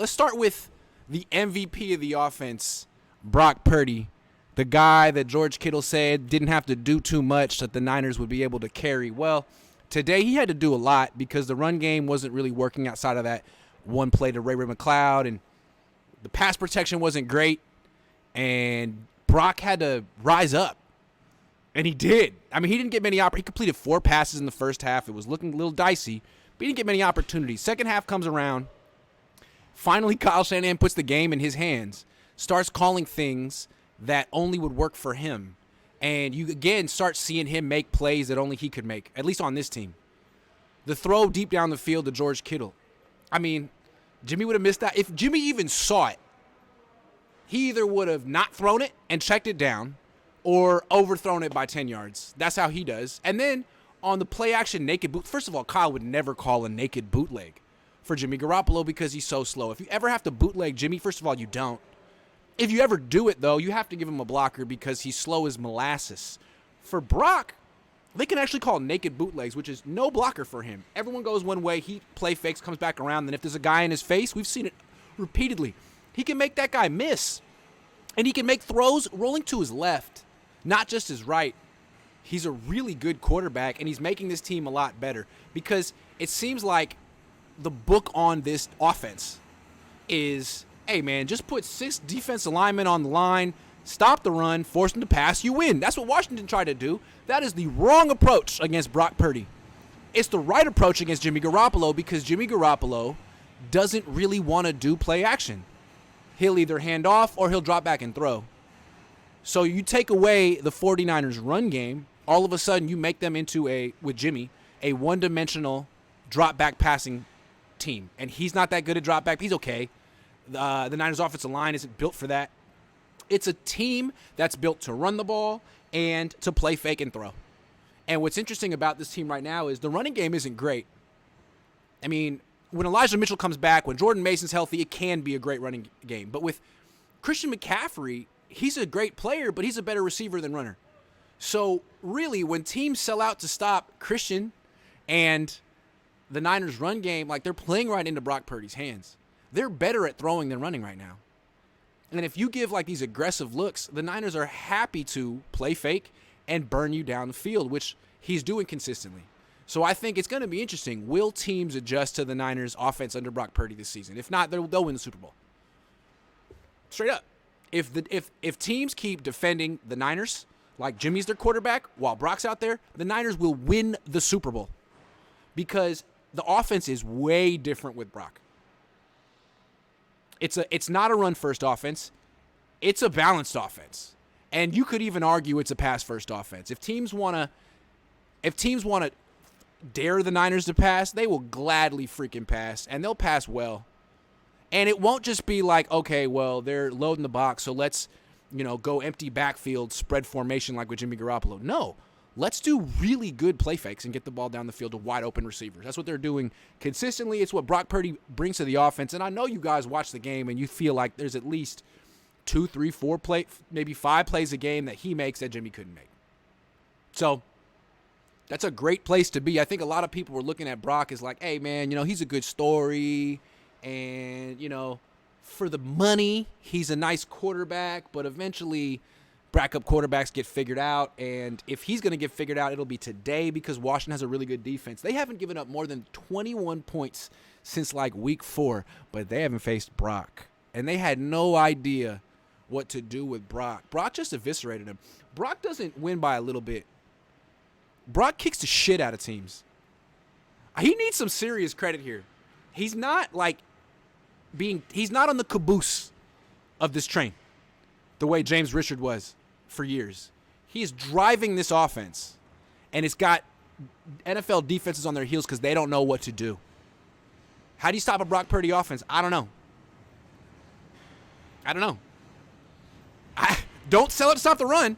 let's start with the MVP of the offense, Brock Purdy, the guy that George Kittle said didn't have to do too much that the Niners would be able to carry. Well, today he had to do a lot because the run game wasn't really working outside of that one play to Ray McCloud, and the pass protection wasn't great, and Brock had to rise up, and he did. I mean, he didn't get many opportunities. He completed 4 passes in the first half. It was looking a little dicey, but he didn't get many opportunities. Second half comes around. Finally, Kyle Shanahan puts the game in his hands, starts calling things that only would work for him, and you again start seeing him make plays that only he could make, at least on this team. The throw deep down the field to George Kittle. I mean, Jimmy would have missed that. If Jimmy even saw it, he either would have not thrown it and checked it down or overthrown it by 10 yards. That's how he does. And then on the play action naked boot, first of all, Kyle would never call a naked bootleg for Jimmy Garoppolo because he's so slow. If you ever have to bootleg Jimmy, first of all, you don't. If you ever do it, though, you have to give him a blocker because he's slow as molasses. For Brock, they can actually call naked bootlegs, which is no blocker for him. Everyone goes one way, he play fakes, comes back around, and if there's a guy in his face, we've seen it repeatedly, he can make that guy miss. And he can make throws rolling to his left, not just his right. He's a really good quarterback, and he's making this team a lot better because it seems like the book on this offense is, hey, man, just put 6 defensive linemen on the line, stop the run, force them to pass, you win. That's what Washington tried to do. That is the wrong approach against Brock Purdy. It's the right approach against Jimmy Garoppolo because Jimmy Garoppolo doesn't really want to do play action. He'll either hand off or he'll drop back and throw. So you take away the 49ers run game, all of a sudden you make them into with Jimmy, a one-dimensional drop back passing team. And he's not that good at drop back. He's okay. The Niners offensive line isn't built for that. It's a team that's built to run the ball and to play fake and throw. And what's interesting about this team right now is the running game isn't great. I mean, when Elijah Mitchell comes back, when Jordan Mason's healthy, it can be a great running game. But with Christian McCaffrey, he's a great player, but he's a better receiver than runner. So really, when teams sell out to stop Christian and the Niners run game, like they're playing right into Brock Purdy's hands. They're better at throwing than running right now. And if you give like these aggressive looks, the Niners are happy to play fake and burn you down the field, which he's doing consistently. So I think it's going to be interesting. Will teams adjust to the Niners offense under Brock Purdy this season? If not, they'll win the Super Bowl. Straight up. If teams keep defending the Niners like Jimmy's their quarterback while Brock's out there, the Niners will win the Super Bowl because the offense is way different with Brock. It's not a run-first offense. It's a balanced offense. And you could even argue it's a pass-first offense. If teams want to dare the Niners to pass, they will gladly freaking pass, and they'll pass well. And it won't just be like, okay, well, they're loading the box, so let's, go empty backfield, spread formation like with Jimmy Garoppolo. No. Let's do really good play fakes and get the ball down the field to wide open receivers. That's what they're doing consistently. It's what Brock Purdy brings to the offense. And I know you guys watch the game and you feel like there's at least 2, 3, 4 maybe 5 plays a game that he makes that Jimmy couldn't make. So that's a great place to be. I think a lot of people were looking at Brock as like, hey, man, he's a good story. And, for the money, he's a nice quarterback. But eventually backup quarterbacks get figured out, and if he's going to get figured out, it'll be today because Washington has a really good defense. They haven't given up more than 21 points since like week 4, but they haven't faced Brock, and they had no idea what to do with Brock. Brock just eviscerated him. Brock doesn't win by a little bit. Brock kicks the shit out of teams. He needs some serious credit here. He's not he's not on the caboose of this train the way James Richard was for years. He is driving this offense, and it's got NFL defenses on their heels because they don't know what to do. How do you stop a Brock Purdy offense? I don't know. Don't sell it to stop the run.